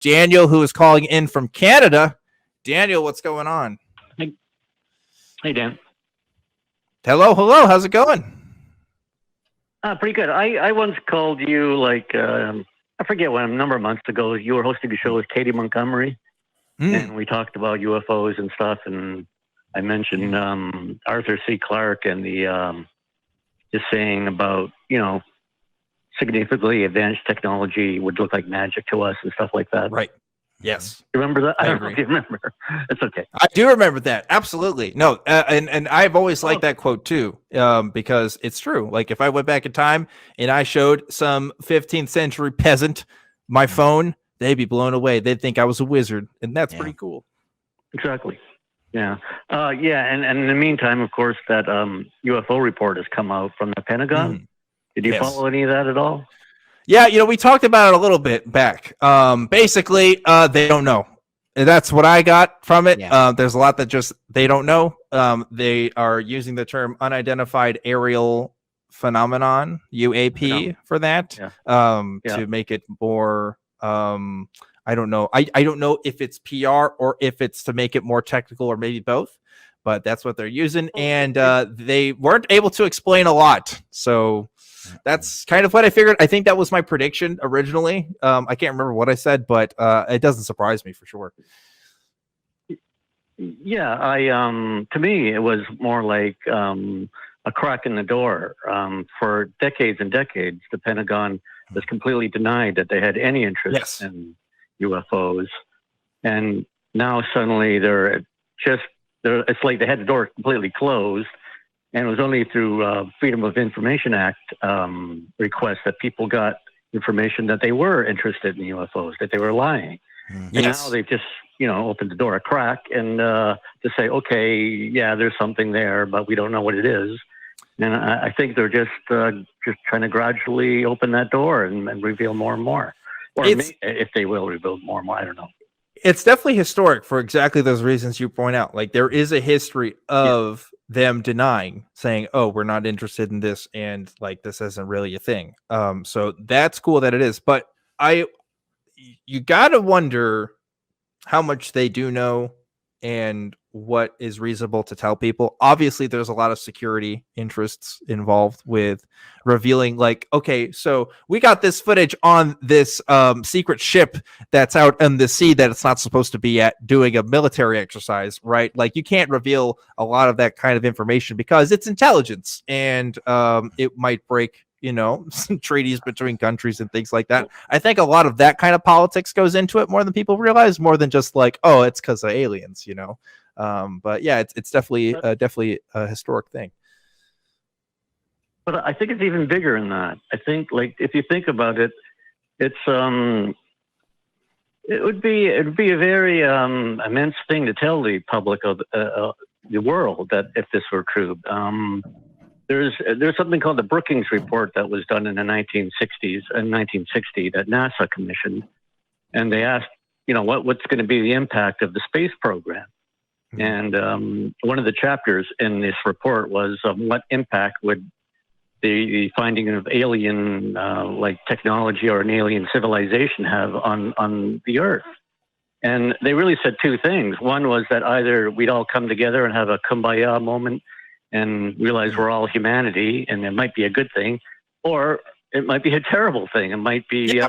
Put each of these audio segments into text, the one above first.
Daniel, who is calling in from Canada. Daniel, what's going on? Hey, Dan. Hello. How's it going? Pretty good. I once called you, like, I forget when, a number of months ago. You were hosting a show with Katie Montgomery, and we talked about UFOs and stuff, and I mentioned Arthur C. Clarke and the just saying about, significantly advanced technology would look like magic to us and stuff like that. Right. Yes. You remember that? I don't know if you remember. It's okay. I do remember that. Absolutely. No, and I've always liked that quote too, because it's true. Like if I went back in time and I showed some 15th century peasant my phone, they'd be blown away. They'd think I was a wizard, and that's pretty cool. Exactly. Yeah. And in the meantime, of course, that UFO report has come out from the Pentagon. Did you follow any of that at all? Yeah, we talked about it a little bit back. Basically, they don't know. That's what I got from it. Yeah. There's a lot that just they don't know. They are using the term unidentified aerial phenomenon, UAP, for that, to make it more. I don't know. I don't know if it's PR or if it's to make it more technical or maybe both, but that's what they're using. And they weren't able to explain a lot. So that's kind of what I figured. I think that was my prediction originally. I can't remember what I said, but it doesn't surprise me for sure. Yeah, to me, it was more like a crack in the door. For decades and decades, the Pentagon was completely denied that they had any interest in UFOs. And now suddenly it's like they had the door completely closed. And it was only through Freedom of Information Act requests that people got information that they were interested in UFOs, that they were lying. And now they've just, opened the door a crack and to say, okay, yeah, there's something there, but we don't know what it is. And I think they're just trying to gradually open that door and reveal more and more. Or if they will reveal more and more, I don't know. It's definitely historic for exactly those reasons you point out. Like there is a history of them denying, saying, oh, we're not interested in this. And like, this isn't really a thing. So that's cool that it is. But you got to wonder how much they do know and what is reasonable to tell people. Obviously, there's a lot of security interests involved with revealing, like, okay, so we got this footage on this secret ship that's out in the sea that it's not supposed to be at doing a military exercise, right? Like, you can't reveal a lot of that kind of information because it's intelligence and it might break, some treaties between countries and things like that. I think a lot of that kind of politics goes into it more than people realize, more than just like, oh, it's because of aliens, But yeah, it's definitely a historic thing. But I think it's even bigger than that. I think, like, if you think about it, it's it would be a very immense thing to tell the public of the world that if this were true. There's something called the Brookings Report that was done in the 1960s, in 1960, that NASA commissioned, and they asked, what's going to be the impact of the space program. And one of the chapters in this report was what impact would the finding of alien like technology or an alien civilization have on the Earth. And they really said two things. One was that either we'd all come together and have a kumbaya moment and realize we're all humanity and it might be a good thing, or it might be a terrible thing. It might be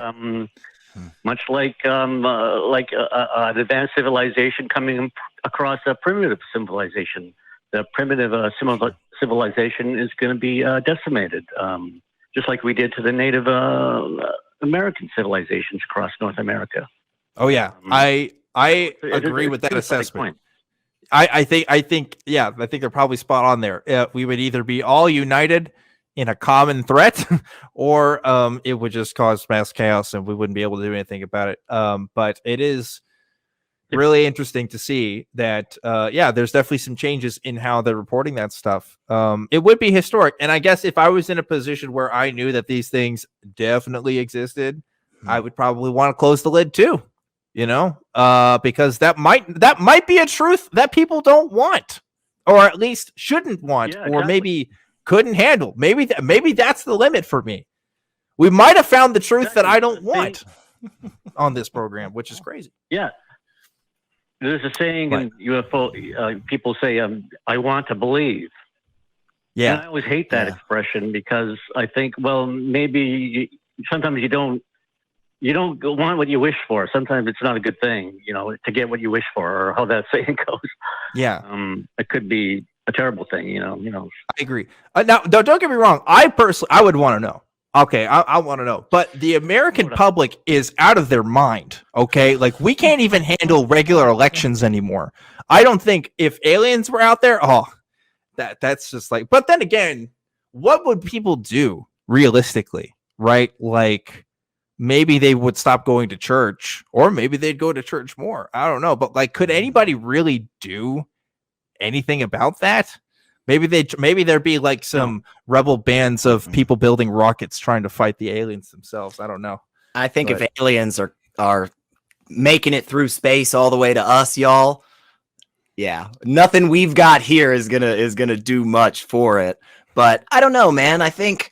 much like an advanced civilization coming across a primitive civilization. The primitive civilization is going to be decimated, just like we did to the Native American civilizations across North America. Oh yeah, I agree with that assessment. I think they're probably spot on there. We would either be all united in a common threat, or it would just cause mass chaos and we wouldn't be able to do anything about it. But it is really interesting to see that, there's definitely some changes in how they're reporting that stuff. It would be historic. And I guess if I was in a position where I knew that these things definitely existed, I would probably want to close the lid too, because that might be a truth that people don't want, or at least shouldn't want, or maybe couldn't handle. Maybe that's the limit for me. We might have found the truth that I don't want. on this program, which is crazy. Yeah. There's a saying in UFO, people say, I want to believe. Yeah. And I always hate that expression because I think, well, maybe sometimes you don't want what you wish for. Sometimes it's not a good thing, to get what you wish for, or how that saying goes. Yeah. It could be a terrible thing, I agree. Now, don't get me wrong. I would want to know. Okay, I want to know. But the American public is out of their mind, okay? Like, we can't even handle regular elections anymore. I don't think if aliens were out there, that's just like... But then again, what would people do realistically, right? Like, maybe they would stop going to church, or maybe they'd go to church more. I don't know. But, like, could anybody really do anything about that? Maybe there'd be like some rebel bands of people building rockets trying to fight the aliens themselves. I don't know. I think if aliens are making it through space all the way to us, y'all, nothing we've got here is gonna do much for it. But I don't know, man. I think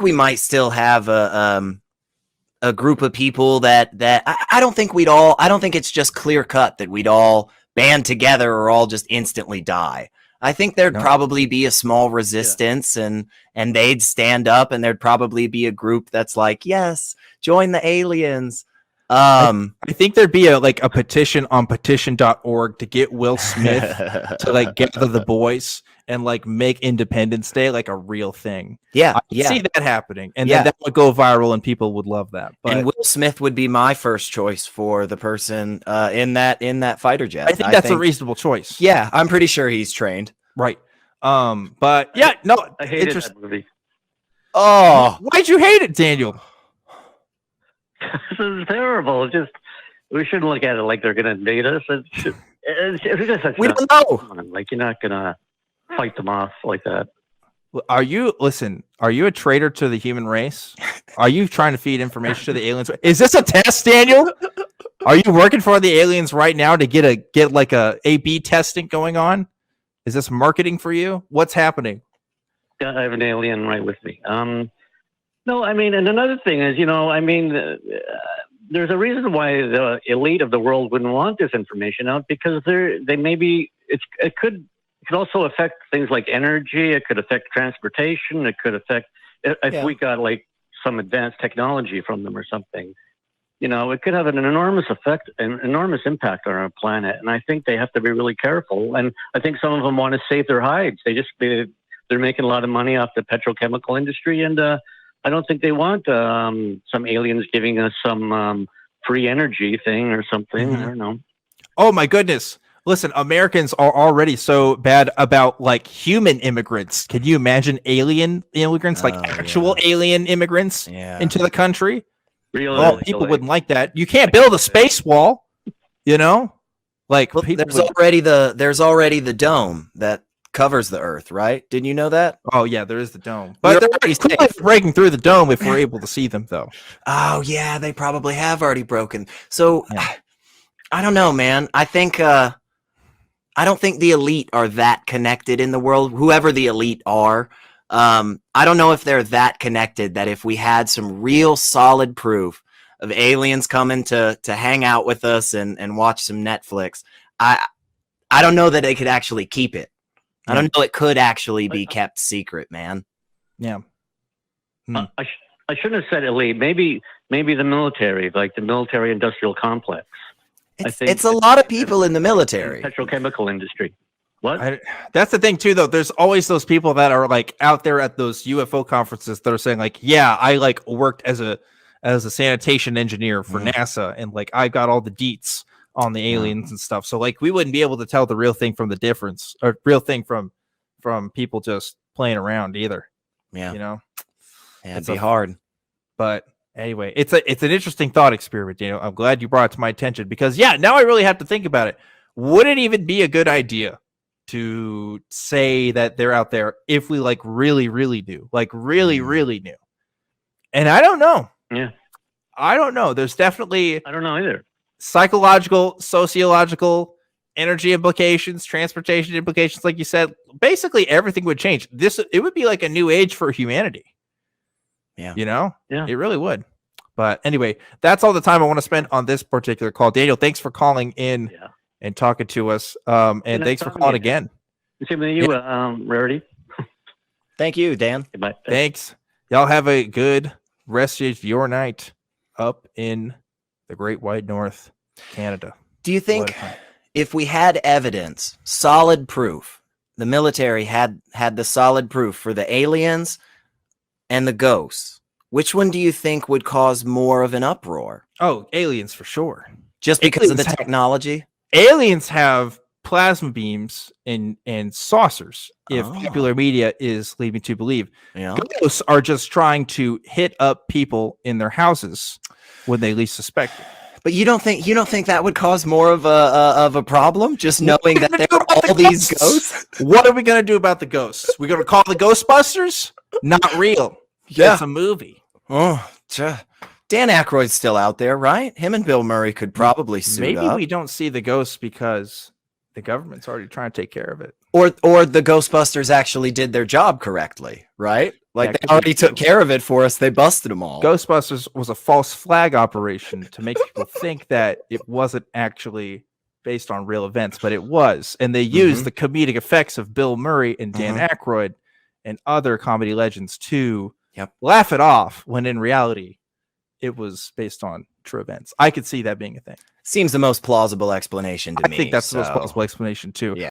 we might still have a group of people that I don't think I don't think it's just clear cut that we'd all band together or all just instantly die. I think there'd probably be a small resistance and they'd stand up, and there'd probably be a group that's like, yes, join the aliens. I think there'd be a petition on petition.org to get Will Smith to like gather the boys and like make Independence Day like a real thing. Yeah. I see that happening. And then that would go viral and people would love that. But and Will Smith would be my first choice for the person in that fighter jet. I think that's a reasonable choice. Yeah, I'm pretty sure he's trained. Right. But yeah, no, I hated that movie. Oh, why'd you hate it, Daniel? This is terrible. It's just, we shouldn't look at it like they're going to invade us. We don't know. Like, you're not going to fight them off like that. Are you a traitor to the human race? Are you trying to feed information to the aliens? Is this a test, Daniel? Are you working for the aliens right now to get like a A/B testing going on? Is this marketing for you? What's happening? I have an alien right with me. No, I mean, and another thing is, there's a reason why the elite of the world wouldn't want this information out, because it could also affect things like energy. It could affect transportation. It could affect if we got like some advanced technology from them or something. It could have an enormous effect, an enormous impact on our planet. And I think they have to be really careful. And I think some of them want to save their hides. They're making a lot of money off the petrochemical industry, and I don't think they want some aliens giving us some free energy thing or something. I don't know. Oh my goodness. Listen, Americans are already so bad about like human immigrants. Can you imagine alien immigrants, actual alien immigrants into the country? Really? People wouldn't like that. You can't build a space wall, Like, well, there's already the dome that covers the Earth, right? Didn't you know that? Oh yeah, there is the dome, but they're already breaking through the dome if we're able to see them, though. Oh yeah, they probably have already broken. So I don't know, man. I think I don't think the elite are that connected in the world. Whoever the elite are, I don't know if they're that connected that if we had some real solid proof of aliens coming to hang out with us and watch some Netflix, I don't know that they could actually keep it. I don't know. It could actually be kept secret, man. Yeah. I shouldn't have said elite. Maybe the military, like the military-industrial complex. It's a lot of people in the military. Petrochemical industry. What? That's the thing too, though. There's always those people that are like out there at those UFO conferences that are saying like, yeah, I like worked as a sanitation engineer for NASA, and like I got all the deets on the aliens and stuff. So like we wouldn't be able to tell the real thing from the difference, or real thing from people just playing around either. Yeah. It'd be hard. But anyway, it's an interesting thought experiment, I'm glad you brought it to my attention, because now I really have to think about it. Would it even be a good idea to say that they're out there if we like really, really knew, like really, really knew? And I don't know. Yeah. I don't know. There's definitely, I don't know either. Psychological, sociological, energy implications, transportation implications, like you said. Basically everything would change. It would be like a new age for humanity. Yeah. Yeah, it really would. But anyway, that's all the time I want to spend on this particular call. Daniel, thanks for calling in and talking to us. And thanks for calling again. Same with you, Rarity. Thank you, Dan. Goodbye. Thanks. Y'all have a good rest of your night up in the Great White North, Canada. Do you think if we had evidence, solid proof, the military had the solid proof for the aliens and the ghosts, which one do you think would cause more of an uproar? Oh, aliens for sure. Just because of the technology? Aliens have plasma beams and saucers, if popular media is leading me to believe. Ghosts are just trying to hit up people in their houses when they least suspect it. But you don't think that would cause more of a problem, just knowing that there are all these ghosts? What are we gonna do about the ghosts? We're gonna call the Ghostbusters? Not real. Yeah, it's a movie. Oh, Dan Aykroyd's still out there, right? Him and Bill Murray could probably suit up. Maybe we don't see the ghosts because the government's already trying to take care of it. Or the Ghostbusters actually did their job correctly, right? Like they already took care of it for us. They busted them all. Ghostbusters was a false flag operation to make people think that it wasn't actually based on real events, but it was. And they used the comedic effects of Bill Murray and Dan Aykroyd and other comedy legends to laugh it off, when in reality, it was based on true events. I could see that being a thing. Seems the most plausible explanation to me. I think that's the most plausible explanation too. Yeah.